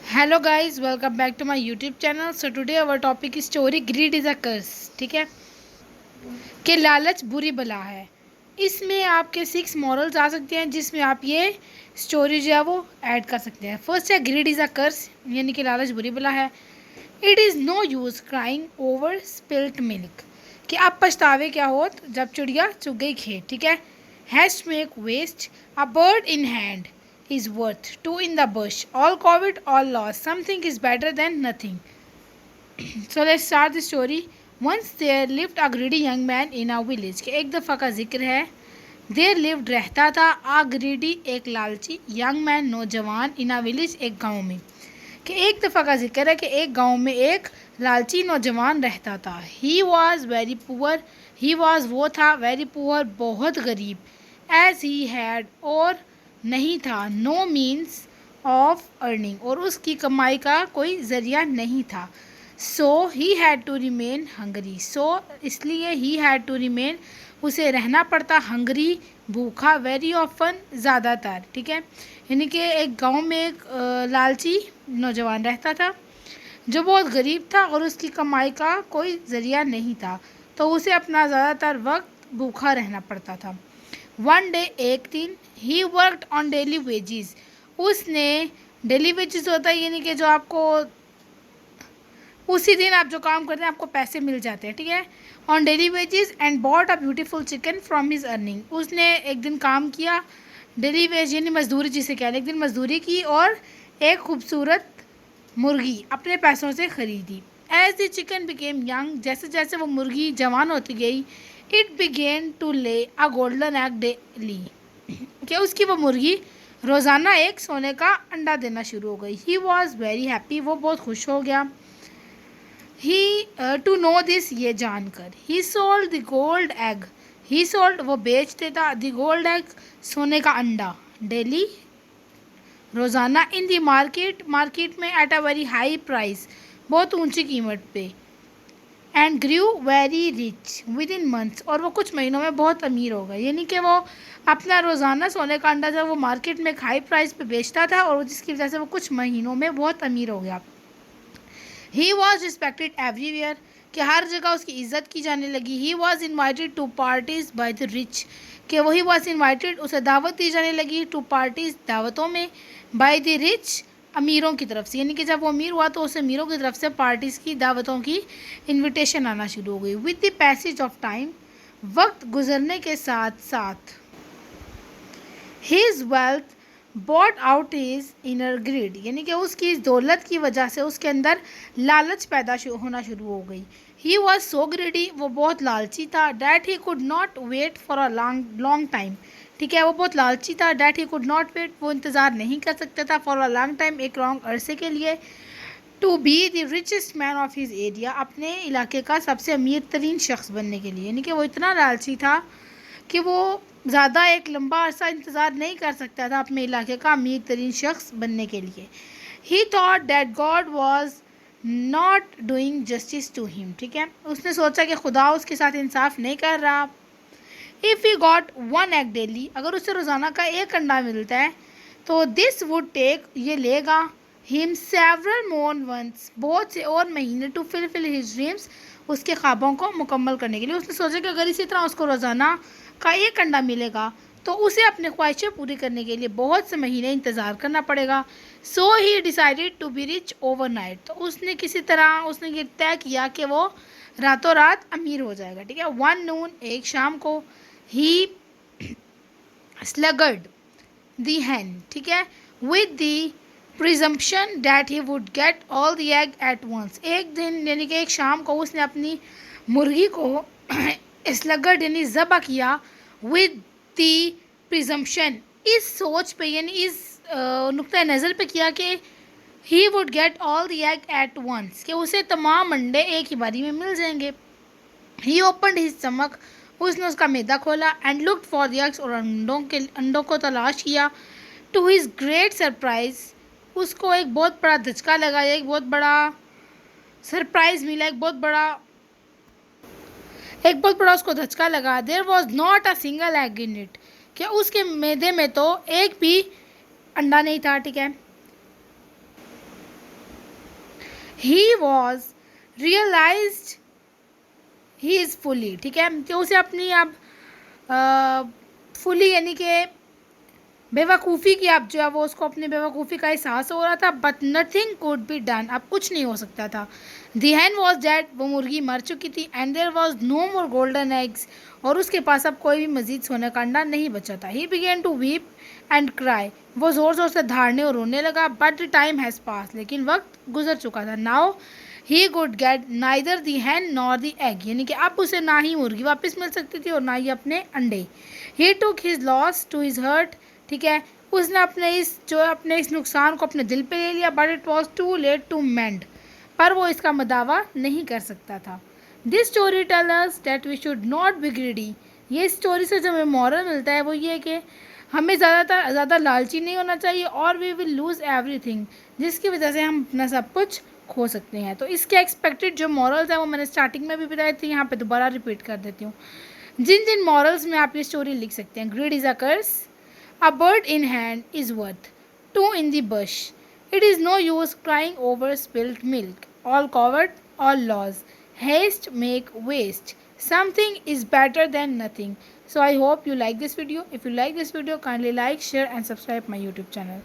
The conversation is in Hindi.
Hello guys, welcome back to my YouTube channel. So today our topic is story greed is a curse. ठीक है, कि लालच बुरी बला है। इसमें आपके 6 मॉरल्स आ सकते हैं जिसमें आप ये स्टोरी जो है वो ऐड कर सकते हैं। फर्स्ट है ग्रीड इज़ अ कर्स, यानी कि लालच बुरी बला है। It is no use crying over spilt milk, कि आप पछतावे क्या हो जब चिड़िया चुग गई खेत। ठीक है, has to make waste a bird in hand is worth two in the bush, all covid all loss, something is better than nothing. So let's start the story. Once there lived a greedy young man in a village, कि एक दफ़ा का जिक्र है। There lived रहता था a greedy एक लालची young man नौजवान in a village एक गांव में, कि एक दफ़ा का जिक्र है कि एक गांव में एक लालची नौजवान रहता था। He was very poor, he was वो था very poor बहुत गरीब, as he had और नहीं था नो मीन्स ऑफ अर्निंग और उसकी कमाई का कोई ज़रिया नहीं था। So he had to remain hungry, so इसलिए ही हैड टू रिमेन उसे रहना पड़ता हंगरी भूखा वेरी ऑफन ज़्यादातर। ठीक है, यानी कि एक गांव में एक लालची नौजवान रहता था जो बहुत गरीब था और उसकी कमाई का कोई ज़रिया नहीं था, तो उसे अपना ज़्यादातर वक्त भूखा रहना पड़ता था। वन डे एक दिन he worked on daily wages, उसने डेली वेजेस होता है यानी कि जो आपको उसी दिन आप जो काम करते हैं आपको पैसे मिल जाते हैं। ठीक है, on daily wages and bought a beautiful chicken from his earning, उसने एक दिन काम किया डेली वेज यानी मजदूरी जिसे कह रहे, एक दिन मजदूरी की और एक खूबसूरत मुर्गी अपने पैसों से ख़रीदी। As the chicken became young, जैसे जैसे वो मुर्गी जवान होती गई, इट बिगेन टू ले अ गोल्डन एग डेली, कि उसकी वो मुर्गी रोज़ाना एक सोने का अंडा देना शुरू हो गई। ही वॉज वेरी हैप्पी, वो बहुत खुश हो गया। ही टू नो दिस, ये जानकर। ही sold the gold egg, he sold वो बेच देता, द गोल्ड एग सोने का अंडा, डेली रोज़ाना, इन दी मार्केट मार्केट में, at a very high price बहुत ऊंची कीमत पे, and Guru very rich with in months, और वो कुछ महीनों में बहुत अमीर हो गए। यानी कि वो अपना रोज़ाना सोने का अंडा जब वो मार्केट में हाई प्राइस पे बेचता था और जिसकी वजह से वो कुछ महीनों में बहुत अमीर हो गया। ही वॉज रिस्पेक्टेड एवरीवेयर, कि हर जगह उसकी इज्जत की जाने लगी। He was invited to parties by the rich, कि वही वॉज इन्वाइटेड उसे दावत दी जाने लगी, टू पार्टीज दावतों में, बाय द रिच अमीरों की तरफ से, यानी कि जब वो अमीर हुआ तो उसे अमीरों की तरफ से पार्टीज़ की दावतों की इनविटेशन आना शुरू हो गई। With the passage of time, वक्त गुजरने के साथ साथ, his wealth bought out his inner greed, यानी कि उसकी इस दौलत की वजह से उसके अंदर लालच पैदा होना शुरू हो गई। ही वॉज सो ग्रिडी, वो बहुत लालची था, that he could not wait for a long long time. ठीक है, वो बहुत लालची था, that he could not wait, वो इंतज़ार नहीं कर सकता था, फॉर अ लॉन्ग टाइम एक लॉन्ग अरसे के लिए, to be the richest man of his area, अपने इलाके का सबसे अमीर तरीन शख्स बनने के लिए। यानी कि वो इतना लालची था कि वो ज़्यादा एक लंबा अरसा इंतज़ार नहीं कर सकता था अपने इलाके का अमीर तरीन शख्स बनने के लिए। He thought that God was not doing justice to him. ठीक है, उसने सोचा कि खुदा उसके साथ इंसाफ नहीं कर रहा। If he got one egg daily, अगर उसे रोज़ाना का एक अंडा मिलता है तो दिस वुड टेक, ये लेगा, हिम सेवरल मोर मंथ्स, बहुत से और महीने, टू फिल हिज ड्रीम्स, उसके ख्वाबों को मुकम्मल करने के लिए। उसने सोचा कि अगर इसी तरह उसको रोज़ाना का एक अंडा मिलेगा तो उसे अपनी ख्वाहिशें पूरी करने के लिए बहुत से महीने इंतज़ार करना पड़ेगा। So he decided to be rich overnight, तो उसने किसी तरह उसने ये तय किया कि वो रातों रात अमीर हो जाएगा। ठीक है, वन नून, एक शाम को, ही स्लगर्ड दी hen, ठीक है, with the presumption that he would get all the egg at once, एक दिन यानी कि एक शाम को उसने अपनी मुर्गी को स्लगर्ड यानी ज़बह किया, विद दी प्रिजम्पशन, इस सोच पे यानी इस नुक्ता नज़र पे किया कि he would get all the egg at once, कि उसे तमाम अंडे एक ही बारी में मिल जाएंगे। ही ओपनड हिज स्टमक, उसने उसका मैदा खोला, and looked for the eggs, और अंडों को तलाश किया। टू हिज ग्रेट सरप्राइज, उसको एक बहुत बड़ा धचका लगा, एक बहुत बड़ा सरप्राइज मिला, एक बहुत बड़ा उसको धचका लगा। There was not a single egg in it, कि उसके मैदे में तो एक भी अंडा नहीं था। ठीक है, he was realized he is fully, ठीक है, तो उसे अपनी अब फुली यानी कि बेवकूफ़ी की अब जो है वो उसको अपनी बेवकूफ़ी का एहसास हो रहा था, but nothing could be done, अब कुछ नहीं हो सकता था। दी हैन वॉज डेड, वो मुर्गी मर चुकी थी, and there was no more golden eggs, और उसके पास अब कोई भी मजीद सोने का अंडा नहीं बचा था। He began to weep and cry, वो ज़ोर ज़ोर से धाड़ने और रोने लगा, but the time has pass, लेकिन वक्त गुजर चुका था। Now he could get neither the hen nor the egg, यानी कि अब उसे ना ही मुर्गी वापस मिल सकती थी और ना ही अपने अंडे। He took his loss to his heart, ठीक है, उसने अपने इस नुकसान को अपने दिल पे ले लिया, but it was too late to mend, पर वो इसका मदावा नहीं कर सकता था। This story tell us that we should not be greedy, ये स्टोरी से जो हमें मॉरल मिलता है वो ये है कि हमें ज़्यादा लालची नहीं होना चाहिए, और वी विल लूज़ एवरीथिंग, जिसकी वजह से हम अपना सब कुछ खो सकते हैं। तो इसके एक्सपेक्टेड जो मॉरल्स हैं वो मैंने स्टार्टिंग में भी बताए थे, यहाँ पे दोबारा रिपीट कर देती हूँ। जिन जिन मॉरल्स में आप ये स्टोरी लिख सकते हैं: greed is a curse, a bird in hand is worth two in the bush. It is no use crying over spilt milk. All coward, all laws. Haste make waste. Something is better than nothing. So I hope you like this video. If you like this video, kindly like, share and subscribe my YouTube channel.